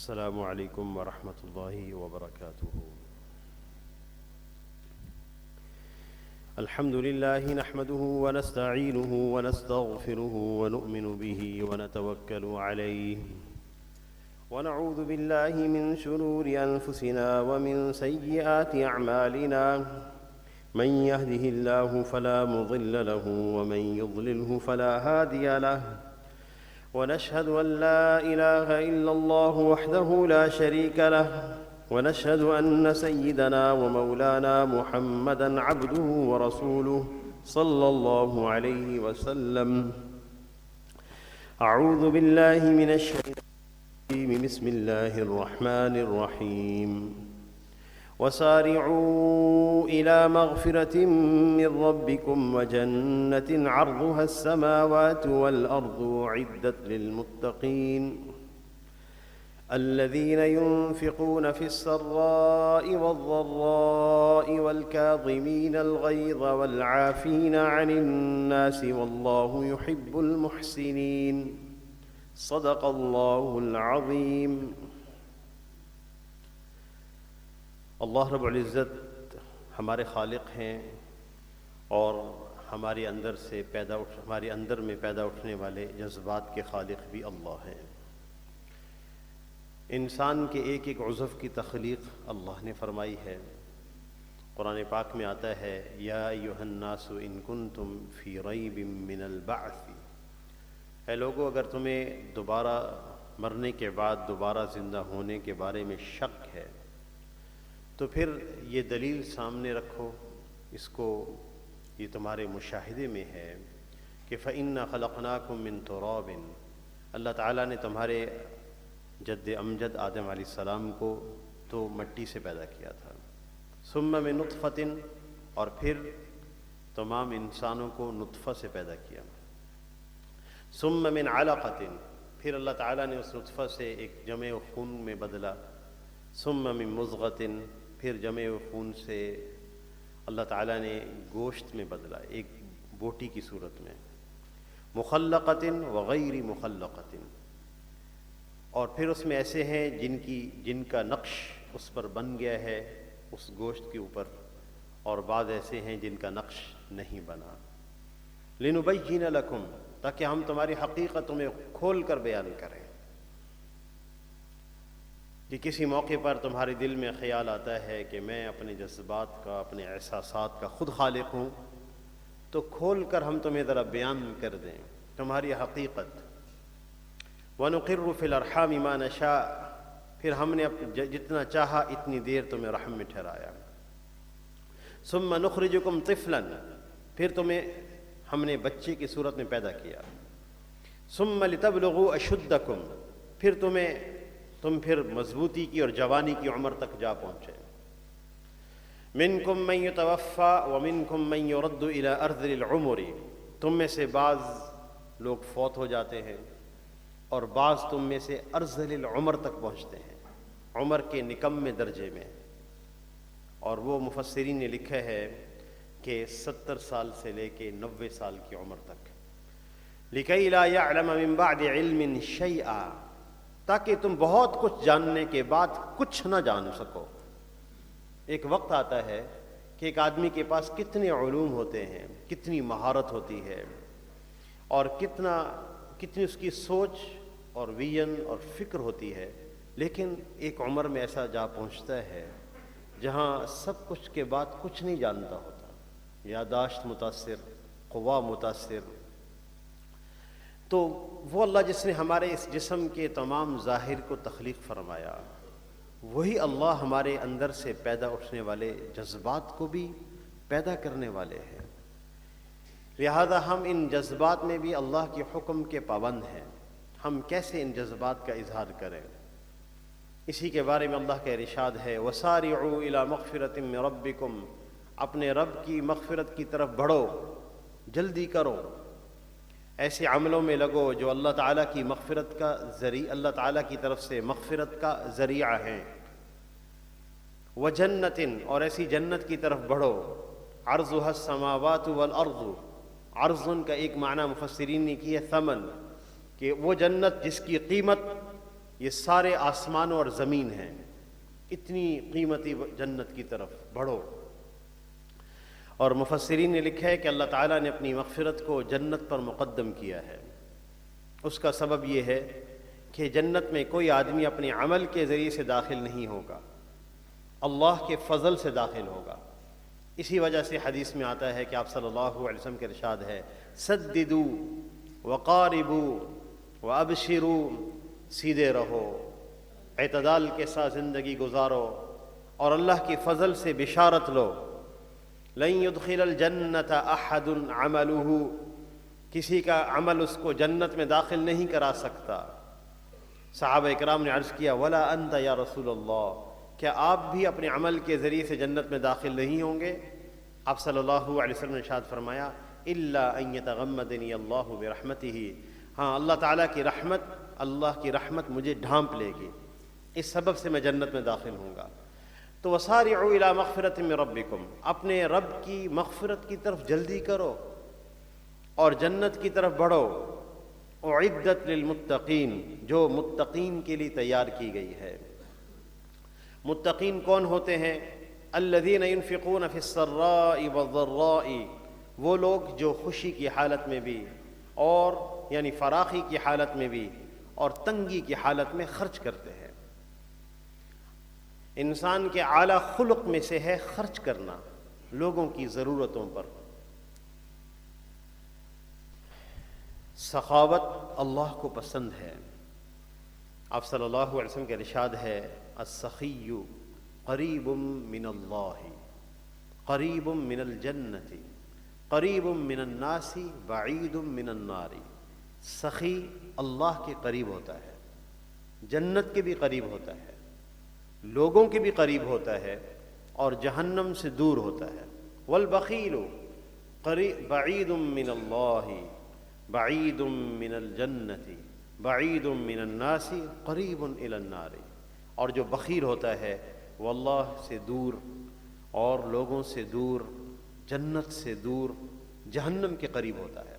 السلام علیکم ورحمۃ اللہ وبرکاتہ۔ الحمد لله نحمده ونستعينه ونستغفره ونؤمن به ونتوكل عليه ونعوذ بالله من شرور أنفسنا ومن سيئات أعمالنا، من يهده الله فلا مضل له ومن يضلله فلا هادي له، ونشهد أن لا إله إلا الله وحده لا شريك له، ونشهد أن سيدنا ومولانا محمدًا عبده ورسوله صلى الله عليه وسلم۔ أعوذ بالله من الشيطان الرجيم، بسم الله الرحمن الرحيم، وسارعوا إلى مغفرة من ربكم وجنة عرضها السماوات والأرض أعدت للمتقين الذين ينفقون في السراء والضراء والكاظمين الغيظ والعافين عن الناس والله يحب المحسنين۔ صدق الله العظيم۔ اللہ رب العزت ہمارے خالق ہیں اور ہمارے اندر میں پیدا اٹھنے والے جذبات کے خالق بھی اللہ ہیں۔ انسان کے ایک ایک عضو کی تخلیق اللہ نے فرمائی ہے۔ قرآن پاک میں آتا ہے، یا ایھا الناس ان کنتم فی ریب من البعث، اے لوگو اگر تمہیں دوبارہ مرنے کے بعد دوبارہ زندہ ہونے کے بارے میں شک ہے تو پھر یہ دلیل سامنے رکھو، اس کو یہ تمہارے مشاہدے میں ہے کہ فَإِنَّا خَلَقْنَاكُم مِّن تُرَابٍ، اللہ تعالیٰ نے تمہارے جد امجد آدم علیہ السلام کو تو مٹی سے پیدا کیا تھا، ثُمَّ مِن نُطْفَةٍ، اور پھر تمام انسانوں کو نطفہ سے پیدا کیا، ثُمَّ مِن عَلَقَةٍ، پھر اللہ تعالیٰ نے اس نطفہ سے ایک جمع خون میں بدلا، ثُمَّ مِن مُضْغَةٍ، پھر جمع خون سے اللہ تعالیٰ نے گوشت میں بدلا، ایک بوٹی کی صورت میں، مخلقۃ وغیر مخلقۃ، اور پھر اس میں ایسے ہیں جن کا نقش اس پر بن گیا ہے اس گوشت کے اوپر، اور بعض ایسے ہیں جن کا نقش نہیں بنا، لنبین لکم، تاکہ ہم تمہاری حقیقت میں کھول کر بیان کریں، کہ کسی موقع پر تمہارے دل میں خیال آتا ہے کہ میں اپنے جذبات کا، اپنے احساسات کا خود خالق ہوں، تو کھول کر ہم تمہیں ذرا بیان کر دیں تمہاری حقیقت۔ وَنُقِرُّ فِي الْأَرْحَامِ مَا نَشَاءُ، پھر ہم نے جتنا چاہا اتنی دیر تمہیں رحم میں ٹھہرایا، ثُمَّ نُخْرِجُكُمْ طِفْلًا، پھر تمہیں ہم نے بچے کی صورت میں پیدا کیا، ثُمَّ لِتَبْلُغُوا أَشُدَّكُمْ، پھر تم مضبوطی کی اور جوانی کی عمر تک جا پہنچے، مِنْكُمْ مَنْ يُتَوَفَّى وَمِنْكُمْ مَنْ يُرَدُّ إِلَىٰ أَرْذِلِ الْعُمُرِ، تم میں سے بعض لوگ فوت ہو جاتے ہیں اور بعض تم میں سے ارذل العمر تک پہنچتے ہیں، عمر کے نکمے درجے میں، اور وہ مفسرین نے لکھا ہے کہ 70 سال سے لے کے 90 سال کی عمر تک، لِكَيْ لَا يَعْلَمَ مِن بَعْدِ عِلْمٍ شَيْئًا، تاکہ تم بہت کچھ جاننے کے بعد کچھ نہ جان سکو۔ ایک وقت آتا ہے کہ ایک آدمی کے پاس کتنے علوم ہوتے ہیں، کتنی مہارت ہوتی ہے، اور کتنی اس کی سوچ اور ویژن اور فکر ہوتی ہے، لیکن ایک عمر میں ایسا جا پہنچتا ہے جہاں سب کچھ کے بعد کچھ نہیں جانتا ہوتا، یادداشت متاثر، قوا متاثر۔ تو وہ اللہ جس نے ہمارے اس جسم کے تمام ظاہر کو تخلیق فرمایا، وہی اللہ ہمارے اندر سے پیدا اٹھنے والے جذبات کو بھی پیدا کرنے والے ہیں، لہذا ہم ان جذبات میں بھی اللہ کے حکم کے پابند ہیں۔ ہم کیسے ان جذبات کا اظہار کریں، اسی کے بارے میں اللہ کا ارشاد ہے، وَسَارِعُوا إِلَىٰ مَغْفِرَةٍ مِّن رَبِّكُمْ، اپنے رب کی مغفرت کی طرف بڑھو، جلدی کرو، ایسے عملوں میں لگو جو اللہ تعالیٰ کی مغفرت کا ذریعہ، اللہ تعالیٰ کی طرف سے مغفرت کا ذریعہ ہیں، وَجَنَّةٍ، اور ایسی جنت کی طرف بڑھو، عَرْضُهَا السَّمَاوَاتُ وَالْأَرْضُ، عرضن کا ایک معنی مفسرین نے کیا ثمن، کہ وہ جنت جس کی قیمت یہ سارے آسمان اور زمین ہیں، اتنی قیمتی جنت کی طرف بڑھو۔ اور مفسرین نے لکھا ہے کہ اللہ تعالیٰ نے اپنی مغفرت کو جنت پر مقدم کیا ہے۔ اس کا سبب یہ ہے کہ جنت میں کوئی آدمی اپنے عمل کے ذریعے سے داخل نہیں ہوگا، اللہ کے فضل سے داخل ہوگا۔ اسی وجہ سے حدیث میں آتا ہے کہ آپ صلی اللہ علیہ وسلم کے ارشاد ہے، سددوا وقاربوا وابشروا، سیدھے رہو، اعتدال کے ساتھ زندگی گزارو اور اللہ کی فضل سے بشارت لو۔ لن يدخل الجنت احد عملہ، کسی کا عمل اس کو جنت میں داخل نہیں کرا سکتا۔ صحابہ اکرام نے عرض کیا، ولا انت یا رسول اللہ، کیا آپ بھی اپنے عمل کے ذریعے سے جنت میں داخل نہیں ہوں گے؟ آپ صلی اللہ علیہ وسلم نے ارشاد فرمایا، الا ان یتغمدنی اللہ برحمتہ، ہاں اللہ تعالیٰ کی رحمت مجھے ڈھانپ لے گی، اس سبب سے میں جنت میں داخل ہوں گا۔ تو وسارعوا الی مغفرۃ من ربکم، اپنے رب کی مغفرت کی طرف جلدی کرو اور جنت کی طرف بڑھو۔ اعدت للمتقین، جو متقین کے لیے تیار کی گئی ہے۔ متقین کون ہوتے ہیں؟ الذین ينفقون فی السراء والضراء، وہ لوگ جو خوشی کی حالت میں بھی اور یعنی فراخی کی حالت میں بھی اور تنگی کی حالت میں خرچ کرتے ہیں۔ انسان کے اعلیٰ خلق میں سے ہے خرچ کرنا لوگوں کی ضرورتوں پر۔ سخاوت اللہ کو پسند ہے۔ آپ صلی اللہ علیہ وسلم کے ارشاد ہے، السخی قریب من اللہ، قریب من الجنت، قریب من الناس، بعید من النار۔ سخی اللہ کے قریب ہوتا ہے، جنت کے بھی قریب ہوتا ہے، لوگوں کے بھی قریب ہوتا ہے اور جہنم سے دور ہوتا ہے۔ والبخیل بعید من اللہ، بعید من الجنت، بعید من الناس، قریب الی النار۔ اور جو بخیل ہوتا ہے وہ اللہ سے دور اور لوگوں سے دور، جنت سے دور، جہنم کے قریب ہوتا ہے۔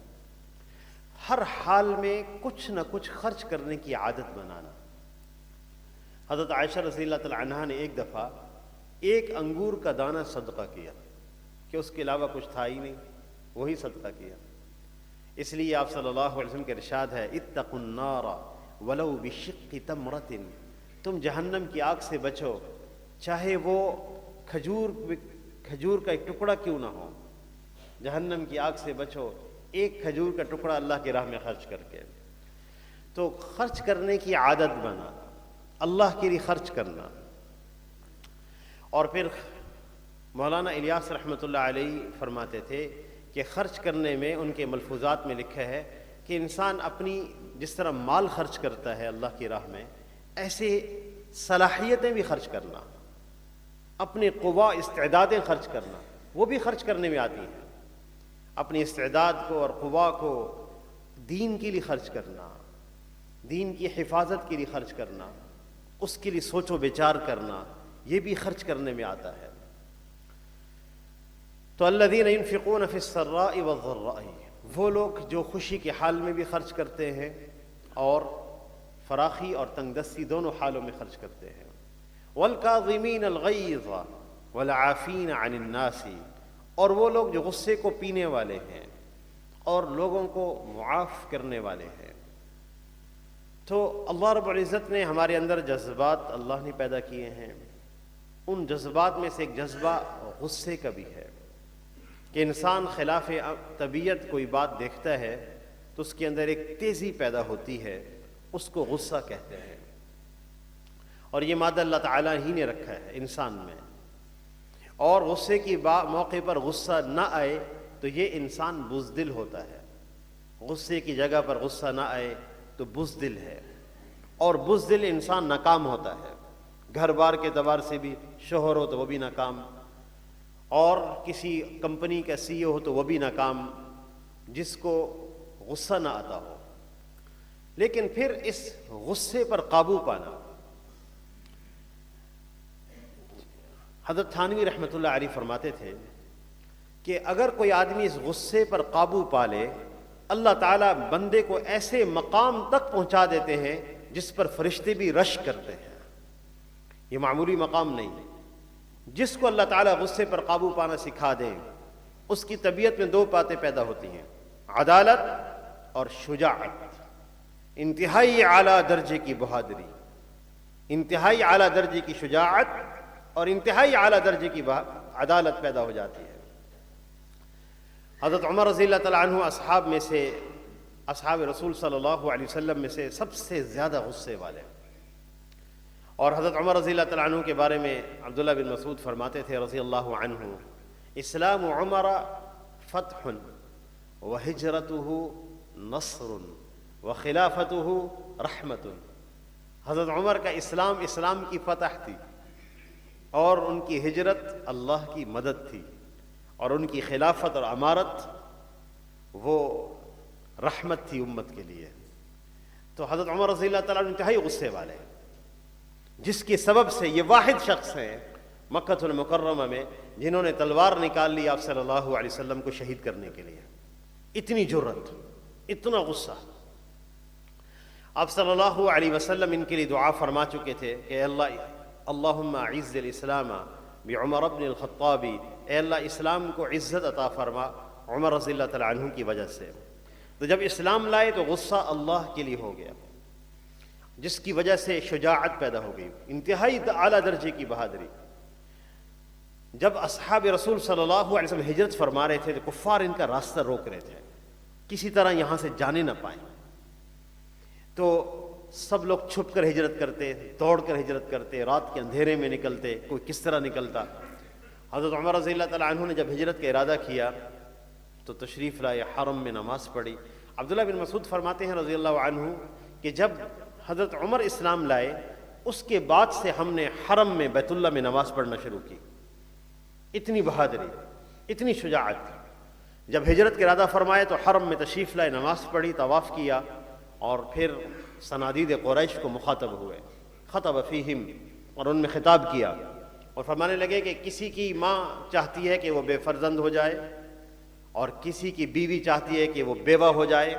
ہر حال میں کچھ نہ کچھ خرچ کرنے کی عادت بنانا۔ حضرت عائشہ رضی اللہ تعالی عنہا نے ایک دفعہ ایک انگور کا دانہ صدقہ کیا کہ اس کے علاوہ کچھ تھا ہی نہیں، وہی صدقہ کیا۔ اس لیے آپ صلی اللہ علیہ وسلم کے ارشاد ہے، اتقوا النار ولو بشق تمرۃ، تم جہنم کی آگ سے بچو چاہے وہ کھجور کا ایک ٹکڑا کیوں نہ ہو۔ جہنم کی آگ سے بچو ایک کھجور کا ٹکڑا اللہ کی راہ میں خرچ کر کے۔ تو خرچ کرنے کی عادت بنا، اللہ کے لیے خرچ کرنا۔ اور پھر مولانا الیاس رحمۃ اللہ علیہ فرماتے تھے کہ خرچ کرنے میں ان کے ملفوظات میں لکھا ہے کہ انسان اپنی جس طرح مال خرچ کرتا ہے اللہ کی راہ میں، ایسے صلاحیتیں بھی خرچ کرنا، اپنی قوا استعدادیں خرچ کرنا، وہ بھی خرچ کرنے میں آتی ہیں۔ اپنی استعداد کو اور قوا کو دین کے لیے خرچ کرنا، دین کی حفاظت کے لیے خرچ کرنا، اس کے لیے سوچ و بچار کرنا، یہ بھی خرچ کرنے میں آتا ہے۔ تو الذین ينفقون فی السراء والضراء، وہ لوگ جو خوشی کے حال میں بھی خرچ کرتے ہیں اور فراخی اور تنگ دستی دونوں حالوں میں خرچ کرتے ہیں۔ والکاظمین الغیظ والعافین عن الناس، اور وہ لوگ جو غصے کو پینے والے ہیں اور لوگوں کو معاف کرنے والے ہیں۔ تو اللہ رب العزت نے ہمارے اندر جذبات اللہ نے پیدا کیے ہیں، ان جذبات میں سے ایک جذبہ غصے کا بھی ہے کہ انسان خلاف طبیعت کوئی بات دیکھتا ہے تو اس کے اندر ایک تیزی پیدا ہوتی ہے، اس کو غصہ کہتے ہیں۔ اور یہ مادہ اللہ تعالیٰ ہی نے رکھا ہے انسان میں، اور غصے کی موقع پر غصہ نہ آئے تو یہ انسان بزدل ہوتا ہے۔ غصے کی جگہ پر غصہ نہ آئے تو بزدل ہے، اور بزدل انسان ناکام ہوتا ہے۔ گھر بار کے اعتبار سے بھی شوہر ہو تو وہ بھی ناکام، اور کسی کمپنی کا سی او ہو تو وہ بھی ناکام، جس کو غصہ نہ آتا ہو۔ لیکن پھر اس غصے پر قابو پانا، حضرت تھانوی رحمۃ اللہ علیہ فرماتے تھے کہ اگر کوئی آدمی اس غصے پر قابو پا لے، اللہ تعالیٰ بندے کو ایسے مقام تک پہنچا دیتے ہیں جس پر فرشتے بھی رش کرتے ہیں. یہ معمولی مقام نہیں ہے. جس کو اللہ تعالیٰ غصے پر قابو پانا سکھا دیں اس کی طبیعت میں دو باتیں پیدا ہوتی ہیں: عدالت اور شجاعت. انتہائی اعلیٰ درجے کی بہادری، انتہائی اعلیٰ درجے کی شجاعت اور انتہائی اعلیٰ درجے کی عدالت پیدا ہو جاتی ہے. حضرت عمر رضی اللہ تعالیٰ عنہ اصحاب میں سے، اصحاب رسول صلی اللہ علیہ وسلم میں سے سب سے زیادہ غصے والے. اور حضرت عمر رضی اللہ تعالیٰ عنہ کے بارے میں عبداللہ بن مسعود فرماتے تھے رضی اللہ عنہ: اسلام عمر فتح وہجرتہ نصر وخلافتہ رحمت. حضرت عمر کا اسلام، اسلام کی فتح تھی، اور ان کی ہجرت اللہ کی مدد تھی، اور ان کی خلافت اور امارت وہ رحمت تھی امت کے لیے. تو حضرت عمر رضی اللہ تعالیٰ عنہ انتہائی غصے والے، جس کے سبب سے یہ واحد شخص ہیں مکہ المکرمہ میں جنہوں نے تلوار نکال لی آپ صلی اللہ علیہ وسلم کو شہید کرنے کے لیے. اتنی جرت، اتنا غصہ. آپ صلی اللہ علیہ وسلم ان کے لیے دعا فرما چکے تھے کہ اللہم اعز الاسلام بعمر بن الخطاب، اے اللہ اسلام کو عزت عطا فرما عمر رضی اللہ تعالیٰ عنہ کی وجہ سے. تو جب اسلام لائے تو غصہ اللہ کے لیے ہو گیا، جس کی وجہ سے شجاعت پیدا ہو گئی، انتہائی اعلیٰ درجے کی بہادری. جب اصحاب رسول صلی اللہ علیہ وسلم ہجرت فرما رہے تھے تو کفار ان کا راستہ روک رہے تھے، کسی طرح یہاں سے جانے نہ پائیں. تو سب لوگ چھپ کر ہجرت کرتے، دوڑ کر ہجرت کرتے، رات کے اندھیرے میں نکلتے، کوئی کس طرح نکلتا. حضرت عمر رضی اللہ تعالیٰ عنہ نے جب ہجرت کا ارادہ کیا تو تشریف لائے، حرم میں نماز پڑھی. عبداللہ بن مسعود فرماتے ہیں رضی اللہ عنہ کہ جب حضرت عمر اسلام لائے اس کے بعد سے ہم نے حرم میں بیت اللہ میں نماز پڑھنا شروع کی. اتنی بہادری، اتنی شجاعت. جب ہجرت کا ارادہ فرمائے تو حرم میں تشریف لائے، نماز پڑھی، طواف کیا، اور پھر صنادید قریش کو مخاطب ہوئے. خطب فیہم، اور ان میں خطاب کیا اور فرمانے لگے کہ کسی کی ماں چاہتی ہے کہ وہ بے فرزند ہو جائے، اور کسی کی بیوی چاہتی ہے کہ وہ بیوہ ہو جائے،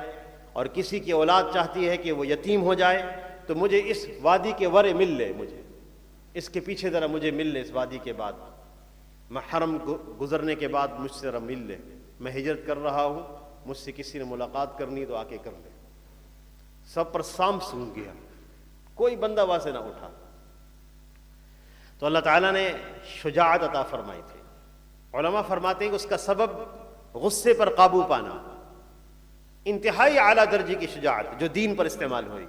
اور کسی کی اولاد چاہتی ہے کہ وہ یتیم ہو جائے. تو مجھے اس وادی کے ورے مل لے، مجھے اس کے پیچھے ذرا مجھے مل لے، اس وادی کے بعد میں حرم گزرنے کے بعد مجھ سے ذرا مل لے. میں ہجرت کر رہا ہوں، مجھ سے کسی نے ملاقات کرنی تو آ کے کر لے. سب پر سام سونگ گیا، کوئی بندہ وہاں سے نہ اٹھا. تو اللہ تعالیٰ نے شجاعت عطا فرمائی تھی. علماء فرماتے ہیں کہ اس کا سبب غصے پر قابو پانا، انتہائی اعلیٰ درجے کی شجاعت جو دین پر استعمال ہوئی،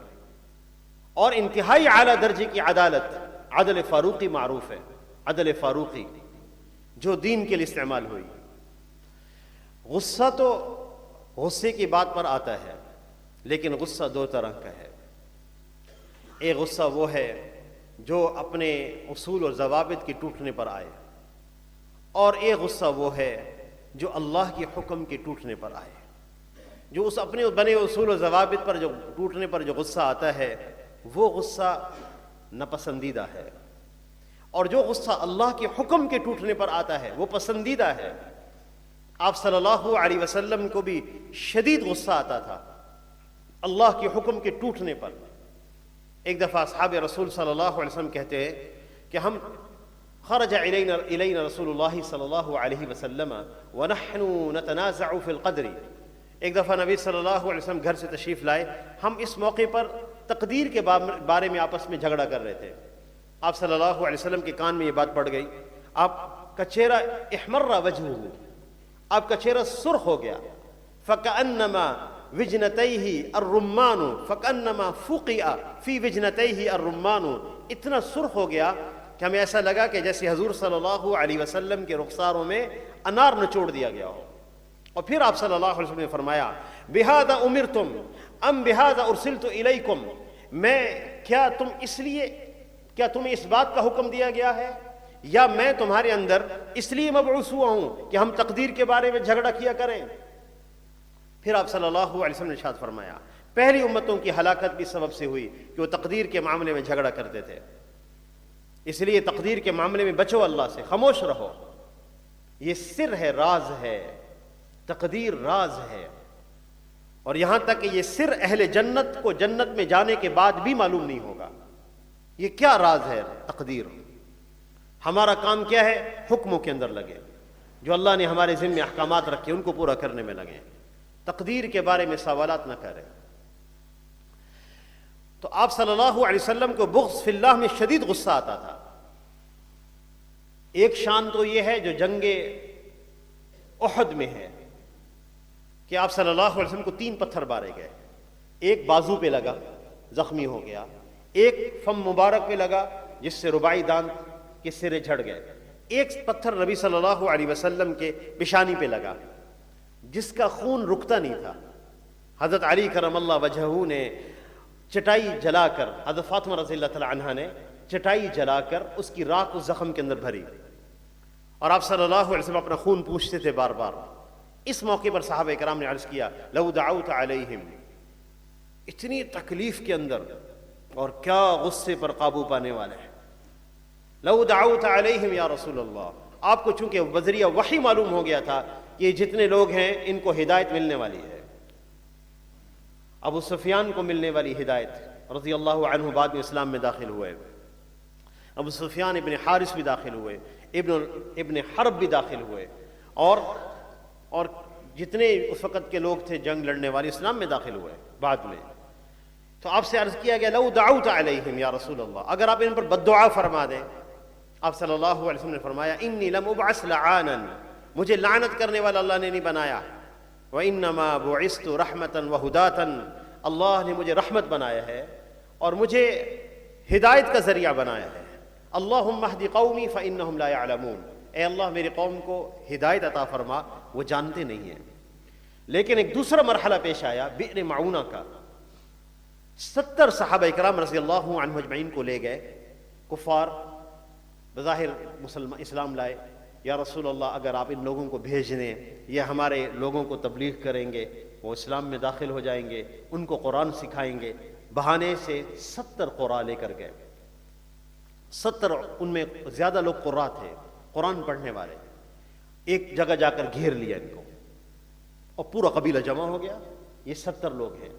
اور انتہائی اعلیٰ درجے کی عدالت. عدل فاروقی معروف ہے، عدل فاروقی جو دین کے لیے استعمال ہوئی. غصہ تو غصے کی بات پر آتا ہے، لیکن غصہ دو طرح کا ہے. ایک غصہ وہ ہے جو اپنے اصول اور ضوابط کی ٹوٹنے پر آئے، اور ایک غصہ وہ ہے جو اللہ کے حکم کے ٹوٹنے پر آئے. جو اس اپنے بنے اصول و ضوابط پر جو ٹوٹنے پر جو غصہ آتا ہے وہ غصہ ناپسندیدہ ہے، اور جو غصہ اللہ کے حکم کے ٹوٹنے پر آتا ہے وہ پسندیدہ ہے. آپ صلی اللہ علیہ وسلم کو بھی شدید غصہ آتا تھا اللہ کے حکم کے ٹوٹنے پر. ایک دفعہ اصحاب رسول صلی اللہ علیہ وسلم کہتے ہیں کہ ہم خرج الینا رسول اللہ صلی اللہ علیہ وسلم ونحن نتنازع فی القدر. ایک دفعہ نبی صلی اللہ علیہ وسلم گھر سے تشریف لائے، ہم اس موقع پر تقدیر کے بارے میں آپس میں جھگڑا کر رہے تھے. آپ صلی اللہ علیہ وسلم کے کان میں یہ بات پڑ گئی. آپ کا چہرہ احمر وجہہ، آپ کا چہرہ سرخ ہو گیا. فَكَأَنَّمَا وِجْنَتَيْهِ الرُّمَّانُ فَكَأَنَّمَا فُقِئَ فِي وِجْنَتَيْهِ الرُّمَّانُ. اتنا سرخ ہو گیا کہ ہمیں ایسا لگا کہ جیسے حضور صلی اللہ علیہ وسلم کے رخساروں میں انار نچوڑ دیا گیا ہو. اور پھر آپ صلی اللہ علیہ وسلم نے فرمایا بِهَذَا أُمِرْتُمْ أَمْ بِهَذَا أُرْسِلْتُ إِلَيْكُمْ. کیا تمہیں اس بات کا حکم دیا گیا ہے یا میں تمہارے اندر اس لیے مبعوث ہوا ہوں کہ ہم تقدیر کے بارے میں جھگڑا کیا کریں؟ پھر آپ صلی اللہ علیہ وسلم نے ارشاد فرمایا پہلی امتوں کی ہلاکت بھی سبب سے ہوئی کہ وہ تقدیر کے معاملے میں جھگڑا کرتے تھے. اس لیے تقدیر کے معاملے میں بچو، اللہ سے خاموش رہو. یہ سر ہے، راز ہے، تقدیر راز ہے، اور یہاں تک کہ یہ سر اہل جنت کو جنت میں جانے کے بعد بھی معلوم نہیں ہوگا. یہ کیا راز ہے تقدیر؟ ہمارا کام کیا ہے؟ حکموں کے اندر لگے، جو اللہ نے ہمارے ذمہ احکامات رکھے ان کو پورا کرنے میں لگیں، تقدیر کے بارے میں سوالات نہ کریں. تو آپ صلی اللہ علیہ وسلم کو بغض فی اللہ میں شدید غصہ آتا تھا. ایک شان تو یہ ہے جو جنگ احد میں ہے کہ آپ صلی اللہ علیہ وسلم کو 3 پتھر مارے گئے. ایک بازو پہ لگا، زخمی ہو گیا. ایک فم مبارک پہ لگا جس سے رباعی دانت کے سرے جھڑ گئے. ایک پتھر نبی صلی اللہ علیہ وسلم کے پیشانی پہ لگا جس کا خون رکتا نہیں تھا. حضرت علی کرم اللہ وجہہ نے چٹائی جلا کر، حضرت فاطمہ رضی اللہ تعالی عنہا نے چٹائی جلا کر اس کی راکھ اس زخم کے اندر بھری، اور آپ صلی اللہ علیہ وسلم اپنا خون پوچھتے تھے بار بار. اس موقع پر صحابہ کرام نے عرض کیا لو دعوت علیہم، اتنی تکلیف کے اندر اور کیا غصے پر قابو پانے والے ہیں. لو دعوت علیہم یا رسول اللہ، آپ کو چونکہ بذریعہ وحی معلوم ہو گیا تھا کہ یہ جتنے لوگ ہیں ان کو ہدایت ملنے والی ہے. ابو سفیان کو ملنے والی ہدایت رضی اللہ عنہ بعد میں اسلام میں داخل ہوئے. ابو سفیان ابن حارث بھی داخل ہوئے، ابن حرب بھی داخل ہوئے، اور جتنے اس وقت کے لوگ تھے جنگ لڑنے والے اسلام میں داخل ہوئے بعد میں. تو آپ سے عرض کیا گیا لو دعوت علیہم یا رسول اللہ، اگر آپ ان پر بد دعا فرما دیں. آپ صلی اللہ علیہ وسلم نے فرمایا انی لم ابعث لعانا، مجھے لعنت کرنے والا اللہ نے نہیں بنایا. وانما بعثت رحمتا وہداتا، اللہ نے مجھے رحمت بنایا ہے اور مجھے ہدایت کا ذریعہ بنایا ہے. اللہم اہد قومی فانہم لا یعلمون، اے اللہ میری قوم کو ہدایت عطا فرما، وہ جانتے نہیں ہیں. لیکن ایک دوسرا مرحلہ پیش آیا بئر معونہ کا. 70 صحابہ اکرام رضی اللہ عنہم اجمعین کو لے گئے. کفار بظاہر مسلمان اسلام لائے. یا رسول اللہ اگر آپ ان لوگوں کو بھیج دیں، یہ ہمارے لوگوں کو تبلیغ کریں گے، وہ اسلام میں داخل ہو جائیں گے، ان کو قرآن سکھائیں گے. بہانے سے 70 قراء لے کر گئے. 70 ان میں زیادہ لوگ قراء تھے، قرآن پڑھنے والے. ایک جگہ جا کر گھیر لیا ان کو اور پورا قبیلہ جمع ہو گیا. یہ 70 لوگ ہیں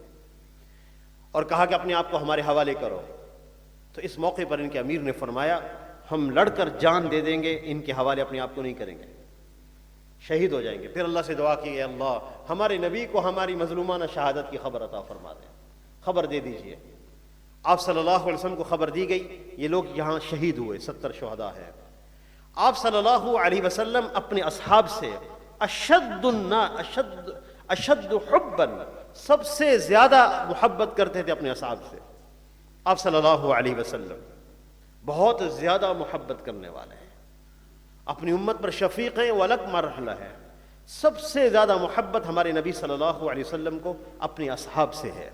اور کہا کہ اپنے آپ کو ہمارے حوالے کرو. تو اس موقع پر ان کے امیر نے فرمایا ہم لڑ کر جان دے دیں گے، ان کے حوالے اپنے آپ کو نہیں کریں گے، شہید ہو جائیں گے. پھر اللہ سے دعا کی اے اللہ ہمارے نبی کو ہماری مظلومانہ شہادت کی خبر عطا فرما دیں، خبر دے دیجئے. آپ صلی اللہ علیہ وسلم کو خبر دی گئی، یہ لوگ یہاں شہید ہوئے، 70 شہداء ہیں. آپ صلی اللہ علیہ وسلم اپنے اصحاب سے اشد حبا، سب سے زیادہ محبت کرتے تھے اپنے اصحاب سے. آپ صلی اللہ علیہ وسلم بہت زیادہ محبت کرنے والے ہیں، اپنی امت پر شفیق ہیں، وہ الگ مرحلہ ہے. سب سے زیادہ محبت ہمارے نبی صلی اللہ علیہ وسلم کو اپنے اصحاب سے ہے.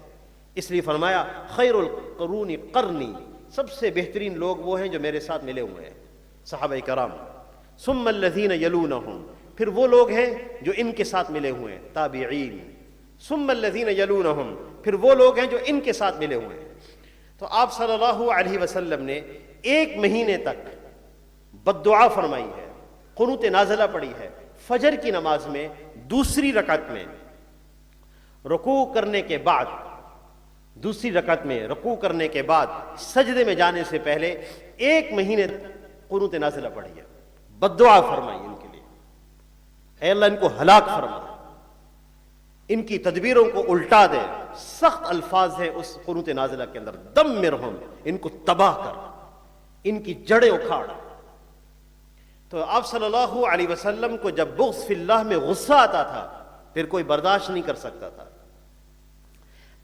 اس لیے فرمایا خیر القرون قرنی، سب سے بہترین لوگ وہ ہیں جو میرے ساتھ ملے ہوئے ہیں، صحابہ کرام. ثم الذین یلونہم، پھر وہ لوگ ہیں جو ان کے ساتھ ملے ہوئے ہیں، تابعین. ثم الذین یلونہم، پھر وہ لوگ ہیں جو ان کے ساتھ ملے ہوئے ہیں. تو آپ صلی اللہ علیہ وسلم نے 1 مہینے تک بد دعا فرمائی ہے، قنوت نازلہ پڑھی ہے. فجر کی نماز میں دوسری رکعت میں رکوع کرنے کے بعد، دوسری رکعت میں رکوع کرنے کے بعد سجدے میں جانے سے پہلے 1 مہینے قنوت نازلہ پڑھی ہے، بد دعا فرمائی ان کے لیے. اے اللہ ان کو ہلاک فرما، ان کی تدبیروں کو الٹا دے. سخت الفاظ ہیں اس قنوت نازلہ کے اندر، دمرہم، ان کو تباہ کر، ان کی جڑیں اکھاڑ. تو آپ صلی اللہ علیہ وسلم کو جب بغض فی اللہ میں غصہ آتا تھا پھر کوئی برداشت نہیں کر سکتا تھا.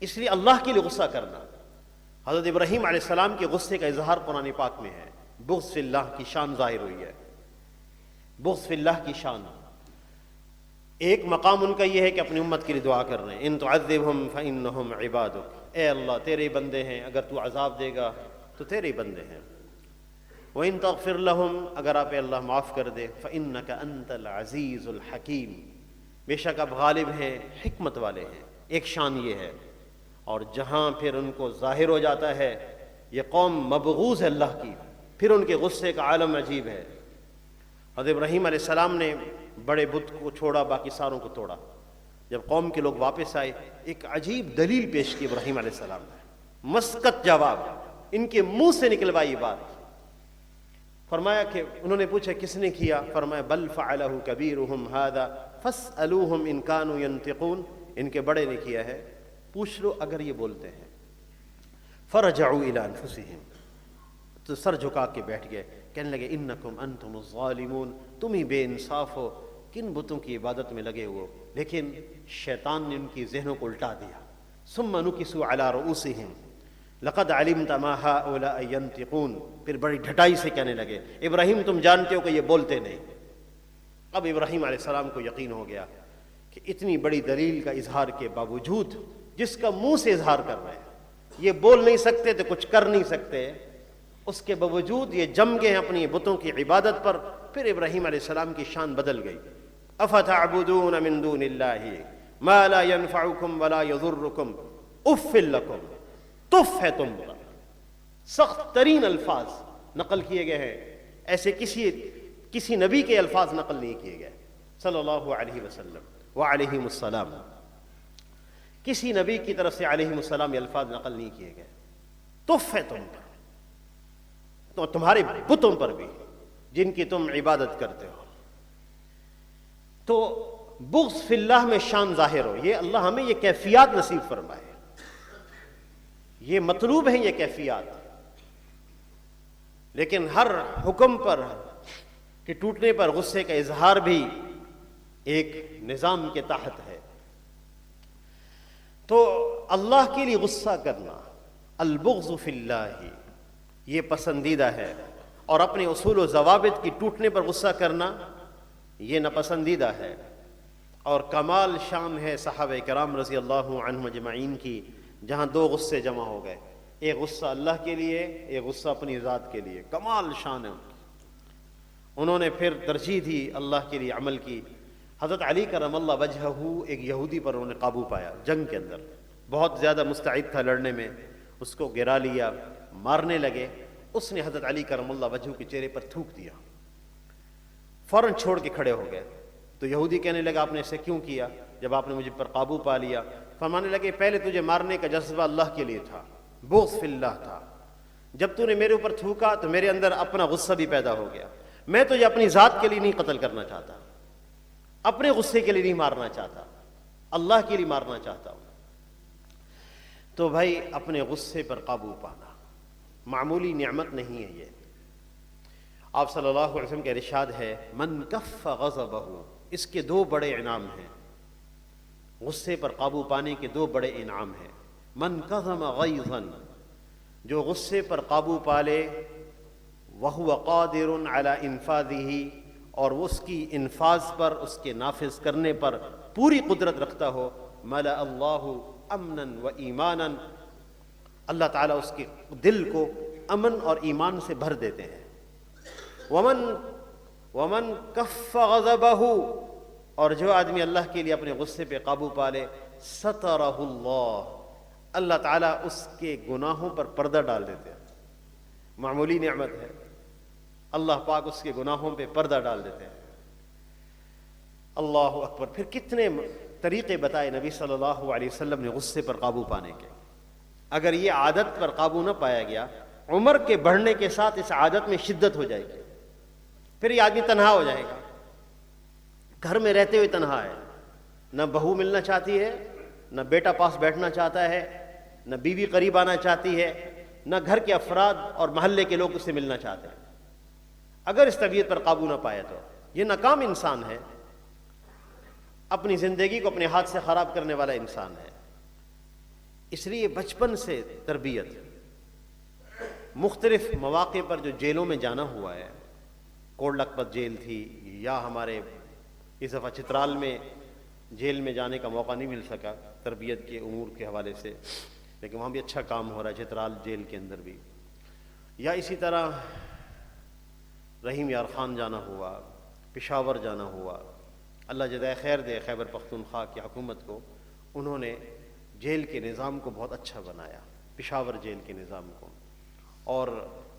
اس لیے اللہ کے لیے غصہ کرنا. حضرت ابراہیم علیہ السلام کے غصے کا اظہار قرآن پاک میں ہے. بغض فی اللہ کی شان ظاہر ہوئی ہے، بغض فی اللہ کی شان. ایک مقام ان کا یہ ہے کہ اپنی امت کے لیے دعا کر رہے ہیں، ان تعذبہم فانہم عبادک، اے اللہ تیرے بندے ہیں، اگر تو عذاب دے گا تو تیرے بندے ہیں. وَإِن تَغْفِرْ لَهُمْ، اگر آپ اللہ معاف کر دے، فَإِنَّكَ أَنْتَ الْعَزِيزُ الْحَكِيمُ، بے شک آپ غالب ہیں، حکمت والے ہیں. ایک شان یہ ہے. اور جہاں پھر ان کو ظاہر ہو جاتا ہے یہ قوم مبغوض ہے اللہ کی، پھر ان کے غصے کا عالم عجیب ہے. حضرت ابراہیم علیہ السلام نے بڑے بت کو چھوڑا، باقی ساروں کو توڑا. جب قوم کے لوگ واپس آئے ایک عجیب دلیل پیش کی ابراہیم علیہ السلام نے، مسکت جواب، ان کے منہ سے نکلوائی بات۔ فرمایا کہ انہوں نے پوچھا کس نے کیا؟ فرمایا بل فعلہ کبیرہم ھذا فاسألوہم ان کانوا ینطقون، ان کے بڑے نے کیا ہے، پوچھ لو اگر یہ بولتے ہیں۔ فرجعوا الی انفسہم، تو سر جھکا کے بیٹھ گئے، کہنے لگے انکم انتم الظالمون، تم ہی بے انصاف ہو، کن بتوں کی عبادت میں لگے ہوئے۔ لیکن شیطان نے ان کی ذہنوں کو الٹا دیا۔ ثم نکسوا علی رؤوسہم لقد علمت ما هؤلاء ينطقون، پھر بڑی ڈھٹائی سے کہنے لگے ابراہیم تم جانتے ہو کہ یہ بولتے نہیں۔ اب ابراہیم علیہ السلام کو یقین ہو گیا کہ اتنی بڑی دلیل کا اظہار کے باوجود، جس کا منہ سے اظہار کر رہے ہیں، یہ بول نہیں سکتے تو کچھ کر نہیں سکتے، اس کے باوجود یہ جم گئے اپنی بتوں کی عبادت پر۔ پھر ابراہیم علیہ السلام کی شان بدل گئی۔ افتعبدون من دون اللہ ما لا ينفعکم ولا یضرکم اف لکم، تف ہے تم پر، سخت ترین الفاظ نقل کیے گئے ہیں، ایسے کسی نبی کے الفاظ نقل نہیں کیے گئے صلی اللہ علیہ وسلم وعلیہم السلام۔ کسی نبی کی طرف سے علیہم السلام یہ الفاظ نقل نہیں کیے گئے۔ تف ہے تم پر، تو تمہارے بتوں پر بھی جن کی تم عبادت کرتے ہو۔ تو بغض فی اللہ میں شان ظاہر ہو، یہ اللہ ہمیں یہ کیفیات نصیب فرمائے، یہ مطلوب ہے یہ کیفیات۔ لیکن ہر حکم پر کہ ٹوٹنے پر غصے کا اظہار بھی ایک نظام کے تحت ہے۔ تو اللہ کے لیے غصہ کرنا، البغض فی اللہ، یہ پسندیدہ ہے، اور اپنے اصول و ضوابط کی ٹوٹنے پر غصہ کرنا یہ ناپسندیدہ ہے۔ اور کمال شان ہے صحابہ کرام رضی اللہ عنہم اجمعین کی، جہاں دو غصے جمع ہو گئے، ایک غصہ اللہ کے لیے، ایک غصہ اپنی ذات کے لیے، کمال شان ہے ان کی۔ انہوں نے پھر ترجیح دی اللہ کے لیے عمل کی۔ حضرت علی کرم اللہ وجہہ ایک یہودی پر انہوں نے قابو پایا جنگ کے اندر، بہت زیادہ مستعد تھا لڑنے میں، اس کو گرا لیا، مارنے لگے، اس نے حضرت علی کرم اللہ وجہہ کے چہرے پر تھوک دیا، فوراً چھوڑ کے کھڑے ہو گئے۔ تو یہودی کہنے لگا آپ نے اسے کیوں کیا جب آپ نے مجھ پر قابو پا لیا؟ فرمانے لگے پہلے تجھے مارنے کا جذبہ اللہ کے لیے تھا، بغض فی اللہ تھا، جب تو نے میرے اوپر تھوکا تو میرے اندر اپنا غصہ بھی پیدا ہو گیا، میں تجھے اپنی ذات کے لیے نہیں قتل کرنا چاہتا، اپنے غصے کے لیے نہیں مارنا چاہتا، اللہ کے لیے مارنا چاہتا ہوں۔ تو بھائی اپنے غصے پر قابو پانا معمولی نعمت نہیں ہے۔ یہ آپ صلی اللہ علیہ وسلم کا ارشاد ہے من کف غضبہ، اس کے دو بڑے انعام ہیں، غصے پر قابو پانے کے دو بڑے انعام ہیں۔ من کظم غیظا، جو غصے پر قابو پالے، وہو قادر علی انفاذہ، اور وہ اس کی انفاذ پر، اس کے نافذ کرنے پر پوری قدرت رکھتا ہو، ملأ اللہ امنا و ایمانا، اللہ تعالیٰ اس کے دل کو امن اور ایمان سے بھر دیتے ہیں۔ ومن کف غضبہ، اور جو آدمی اللہ کے لیے اپنے غصے پہ قابو پالے، سترہ اللہ، اللہ تعالیٰ اس کے گناہوں پر پردہ ڈال دیتے ہیں۔ معمولی نعمت ہے، اللہ پاک اس کے گناہوں پہ پردہ ڈال دیتے ہیں۔ اللہ اکبر۔ پھر کتنے طریقے بتائے نبی صلی اللہ علیہ وسلم نے غصے پر قابو پانے کے۔ اگر یہ عادت پر قابو نہ پایا گیا، عمر کے بڑھنے کے ساتھ اس عادت میں شدت ہو جائے گی، پھر یہ آدمی تنہا ہو جائے گا، گھر میں رہتے ہوئے تنہا ہے، نہ بہو ملنا چاہتی ہے، نہ بیٹا پاس بیٹھنا چاہتا ہے، نہ بیوی قریب آنا چاہتی ہے، نہ گھر کے افراد اور محلے کے لوگ اس سے ملنا چاہتے ہیں۔ اگر اس طبیعت پر قابو نہ پائے تو یہ ناکام انسان ہے، اپنی زندگی کو اپنے ہاتھ سے خراب کرنے والا انسان ہے۔ اس لیے بچپن سے تربیت، مختلف مواقع پر جو جیلوں میں جانا ہوا ہے، کوٹ لکھپت جیل تھی، یا ہمارے اس دفعہ چترال میں جیل میں جانے کا موقع نہیں مل سکا تربیت کے امور کے حوالے سے، لیکن وہاں بھی اچھا کام ہو رہا ہے چترال جیل کے اندر بھی، یا اسی طرح رحیم یار خان جانا ہوا، پشاور جانا ہوا۔ اللہ جزائے خیر دے خیبر پختونخوا کی حکومت کو، انہوں نے جیل کے نظام کو بہت اچھا بنایا، پشاور جیل کے نظام کو، اور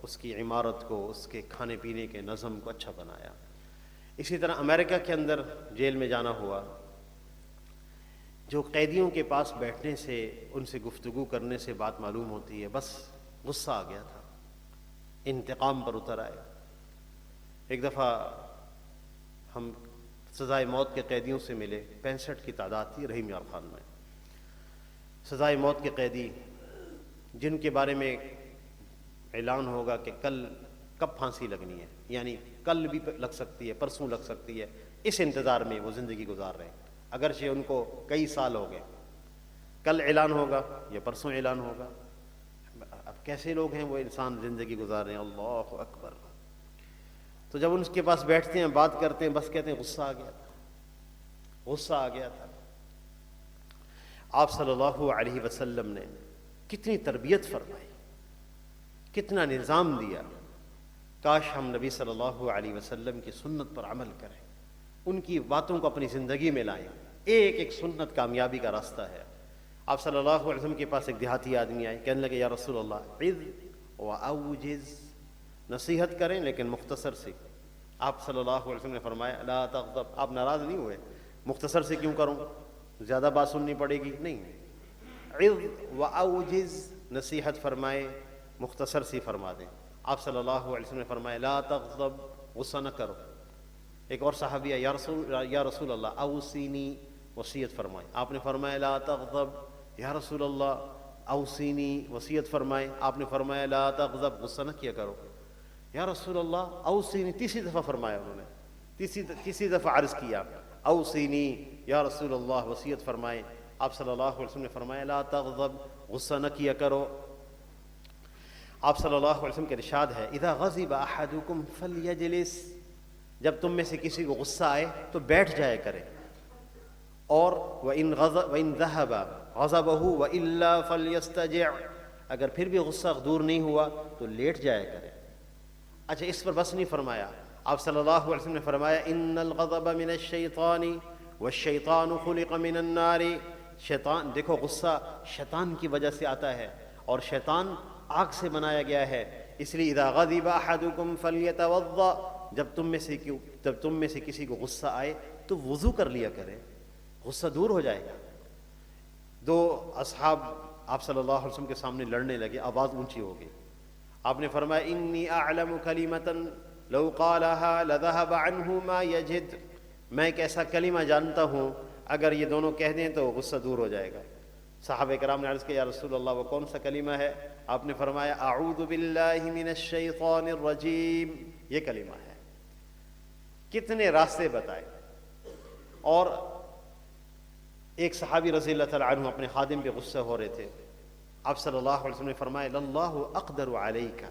اس کی عمارت کو، اس کے کھانے پینے کے نظم کو اچھا بنایا۔ اسی طرح امریکہ کے اندر جیل میں جانا ہوا، جو قیدیوں کے پاس بیٹھنے سے، ان سے گفتگو کرنے سے بات معلوم ہوتی ہے، بس غصہ آ گیا تھا، انتقام پر اتر آئے۔ ایک دفعہ ہم سزائے موت کے قیدیوں سے ملے، 65 کی تعداد تھی رحیم یار خان میں۔ سزائے موت کے قیدی جن کے بارے میں اعلان ہوگا کہ کب پھانسی لگنی ہے، یعنی کل بھی لگ سکتی ہے، پرسوں لگ سکتی ہے، اس انتظار میں وہ زندگی گزار رہے ہیں، اگرچہ ان کو کئی سال ہو گئے، کل اعلان ہوگا یا پرسوں اعلان ہوگا۔ اب کیسے لوگ ہیں وہ انسان زندگی گزار رہے ہیں، اللہ اکبر۔ تو جب ان کے پاس بیٹھتے ہیں، بات کرتے ہیں، بس کہتے ہیں غصہ آ گیا تھا، غصہ آ گیا تھا۔ آپ صلی اللہ علیہ وسلم نے کتنی تربیت فرمائی، کتنا نظام دیا۔ کاش ہم نبی صلی اللہ علیہ وسلم کی سنت پر عمل کریں، ان کی باتوں کو اپنی زندگی میں لائیں۔ ایک ایک سنت کامیابی کا راستہ ہے۔ آپ صلی اللہ علیہ وسلم کے پاس ایک دیہاتی آدمی آئے، کہنے لگے یا رسول اللہ عظ و اوجز، نصیحت کریں لیکن مختصر سی۔ آپ صلی اللہ علیہ وسلم نے فرمایا لا تغضب، آپ ناراض نہیں ہوئے، مختصر سے کیوں کروں، زیادہ بات سننی پڑے گی؟ نہیں، عظ و اوجز، نصیحت فرمائے، مختصر سی فرما دیں۔ آپ صلی اللہ علیہ وسلم نے فرمایا لا تغضب، غصہ نہ کرو۔ ایک اور صحابی ہے، یا رسول اللہ اوصینی، وصیت فرمائے۔ آپ نے فرمایا لا تغضب، یا رسول اللہ اوصینی، وصیت فرمائے۔ آپ نے فرمایا لا تغضب، غصہ نہ کیا کرو۔ یا رسول اللہ اوصینی، تیسری دفعہ فرمایا انہوں نے، تیسری دفعہ عرض کیا اوصینی یا رسول اللہ، وصیت فرمائے۔ آپ صلی اللہ علیہ وسلم نے فرمایا لا تغضب، غصہ نہ کیا کرو۔ آپ صلی اللہ علیہ وسلم کے ارشاد ہے اذا غضب احدکم فلیجلس، جب تم میں سے کسی کو غصہ آئے تو بیٹھ جایا کرے، اور وَإِن ذَهَبَ غَضَبَهُ وَإِلَّا فَلْيَسْتَجِعْ، اگر پھر بھی غصہ دور نہیں ہوا تو لیٹ جایا کرے۔ اچھا، اس پر بس نہیں فرمایا، آپ صلی اللہ علیہ وسلم نے فرمایا ان الغضب من الشیطان والشیطان خلق من النار، شیطان، دیکھو غصہ شیطان کی وجہ سے آتا ہے اور شیطان آگ سے بنایا گیا ہے، اس لیے اذا غضب احدکم فلیتوضا، جب تم میں سے کسی کو غصہ آئے تو وضو کر لیا کرے، غصہ دور ہو جائے گا۔ دو اصحاب آپ صلی اللہ علیہ وسلم کے سامنے لڑنے لگے، آواز اونچی ہو گئی۔ آپ نے فرمایا انی اعلم کلمۃ لو قالها لذهب عنه ما یجد، میں ایک ایسا کلمہ جانتا ہوں اگر یہ دونوں کہہ دیں تو غصہ دور ہو جائے گا۔ صحابہ کرام نے عرض کیا یا رسول اللہ وہ کون سا کلمہ ہے؟ آپ نے فرمایا اعوذ باللہ من الشیطان الرجیم، یہ کلمہ ہے۔ کتنے راستے بتائے۔ اور ایک صحابی رضی اللہ تعالیٰ عنہ اپنے خادم پہ غصہ ہو رہے تھے، آپ صلی اللہ علیہ وسلم نے فرمایا للہ اقدر علیک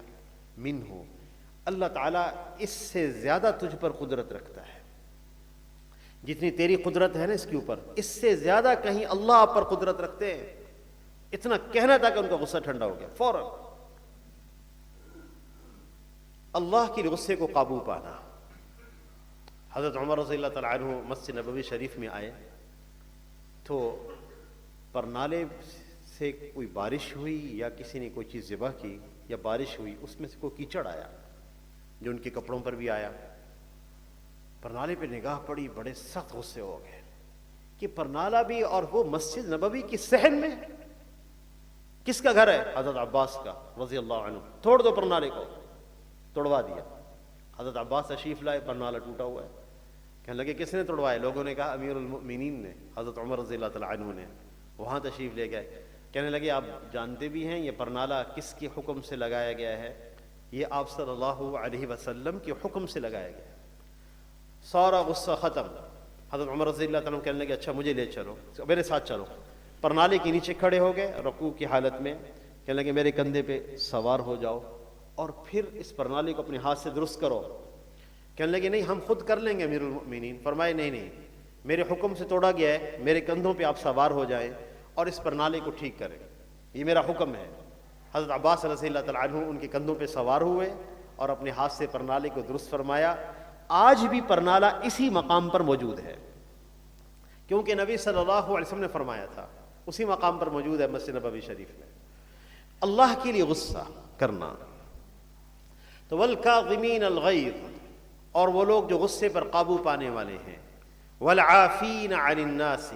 منہ، اللہ تعالیٰ اس سے زیادہ تجھ پر قدرت رکھتا ہے، جتنی تیری قدرت ہے نا اس کے اوپر، اس سے زیادہ کہیں اللہ آپ پر قدرت رکھتے ہیں۔ اتنا کہنا تھا کہ ان کا غصہ ٹھنڈا ہو گیا فوراً۔ اللہ کے غصے کو قابو پانا۔ حضرت عمر رضی اللہ تعالیٰ عنہ مسجد نبوی شریف میں آئے تو پرنالے سے کوئی بارش ہوئی یا کسی نے کوئی چیز ذبح کی یا بارش ہوئی، اس میں سے کوئی کیچڑ آیا جو ان کے کپڑوں پر بھی آیا۔ پرنالے پہ نگاہ پڑی، بڑے سخت غصے ہو گئے کہ پرنالہ بھی اور وہ مسجد نبوی کی صحن میں، کس کا گھر ہے؟ حضرت عباس کا رضی اللہ عنہ، توڑ دو پرنالے کو۔ توڑوا دیا۔ حضرت عباس تشریف لائے، پرنالہ ٹوٹا ہوا ہے۔ کہنے لگے کس نے توڑوایا؟ لوگوں نے کہا امیر المؤمنین نے، حضرت عمر رضی اللہ تعالیٰ عنہ نے۔ وہاں تشریف لے گئے، کہنے لگے آپ جانتے بھی ہیں یہ پرنالہ کس کے حکم سے لگایا گیا ہے؟ یہ آپ صلی اللہ علیہ وسلم کے حکم سے لگایا گیا۔ سارا غصہ ختم۔ حضرت عمر رضی اللہ تعالیٰ کہنے لگے اچھا مجھے لے چلو، میرے ساتھ چلو۔ پرنالے کے نیچے کھڑے ہو گئے رکوع کی حالت میں، کہنے لگے میرے کندھے پہ سوار ہو جاؤ اور پھر اس پرنالے کو اپنے ہاتھ سے درست کرو۔ کہنے لگے نہیں ہم خود کر لیں گے امیر المؤمنین۔ فرمائے نہیں، میرے حکم سے توڑا گیا ہے، میرے کندھوں پہ آپ سوار ہو جائیں اور اس پرنالے کو ٹھیک کریں، یہ میرا حکم ہے۔ حضرت عباس رضی اللہ تعالیٰ عنہ ان کے کندھوں پہ سوار ہوئے اور اپنے ہاتھ سے پرنالے کو درست فرمایا۔ آج بھی پرنالہ اسی مقام پر موجود ہے، کیونکہ نبی صلی اللہ علیہ وسلم نے فرمایا تھا، اسی مقام پر موجود ہے مسجد نبوی شریف میں۔ اللہ کے لیے غصہ کرنا۔ تو والکاظمین الغیظ، اور وہ لوگ جو غصے پر قابو پانے والے ہیں، والعافین عن الناس،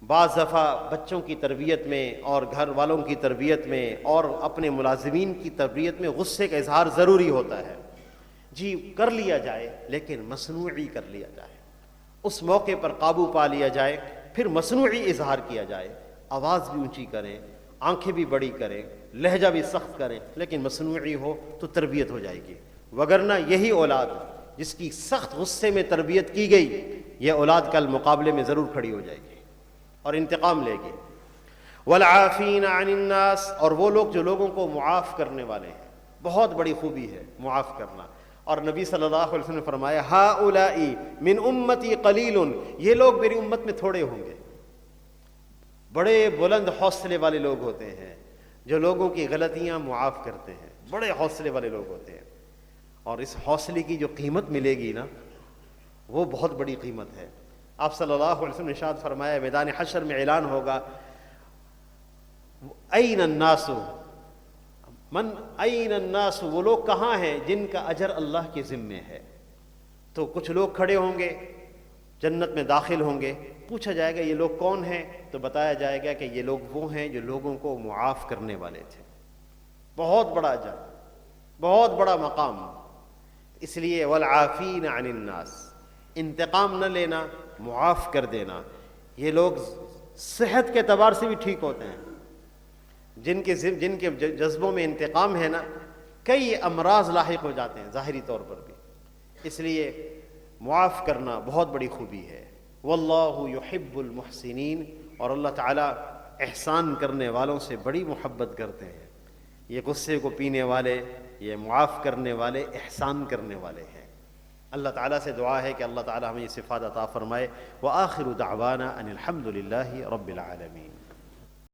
بعض دفعہ بچوں کی تربیت میں اور گھر والوں کی تربیت میں اور اپنے ملازمین کی تربیت میں غصے کا اظہار ضروری ہوتا ہے. جی کر لیا جائے لیکن مصنوعی کر لیا جائے, اس موقع پر قابو پا لیا جائے, پھر مصنوعی اظہار کیا جائے, آواز بھی اونچی کریں, آنکھیں بھی بڑی کریں, لہجہ بھی سخت کریں, لیکن مصنوعی ہو تو تربیت ہو جائے گی. وگرنہ یہی اولاد جس کی سخت غصے میں تربیت کی گئی, یہ اولاد کل مقابلے میں ضرور کھڑی ہو جائے گی اور انتقام لے گی. والعافین عن الناس, اور وہ لوگ جو لوگوں کو معاف کرنے والے ہیں, بہت بڑی خوبی ہے معاف کرنا. اور نبی صلی اللہ علیہ وسلم نے فرمایا ہؤلاء من امتی قلیل, یہ لوگ میری امت میں تھوڑے ہوں گے. بڑے بلند حوصلے والے لوگ ہوتے ہیں جو لوگوں کی غلطیاں معاف کرتے ہیں, بڑے حوصلے والے لوگ ہوتے ہیں. اور اس حوصلے کی جو قیمت ملے گی نا, وہ بہت بڑی قیمت ہے. آپ صلی اللہ علیہ وسلم نے ارشاد فرمایا میدان حشر میں اعلان ہوگا این الناس من این الناس, وہ لوگ کہاں ہیں جن کا اجر اللہ کے ذمے ہے. تو کچھ لوگ کھڑے ہوں گے, جنت میں داخل ہوں گے, پوچھا جائے گا یہ لوگ کون ہیں, تو بتایا جائے گا کہ یہ لوگ وہ ہیں جو لوگوں کو معاف کرنے والے تھے. بہت بڑا اجر, بہت بڑا مقام. اس لیے والعافین عن الناس, انتقام نہ لینا, معاف کر دینا. یہ لوگ صحت کے اعتبار سے بھی ٹھیک ہوتے ہیں. جن کے جذبوں میں انتقام ہے نا, کئی امراض لاحق ہو جاتے ہیں ظاہری طور پر بھی. اس لیے معاف کرنا بہت بڑی خوبی ہے. واللہ یحب المحسنین, اور اللہ تعالیٰ احسان کرنے والوں سے بڑی محبت کرتے ہیں. یہ غصے کو پینے والے, یہ معاف کرنے والے, احسان کرنے والے ہیں. اللہ تعالیٰ سے دعا ہے کہ اللہ تعالیٰ ہمیں یہ صفات عطا فرمائے. وآخر دعوانا ان الحمد للہ رب العالمین.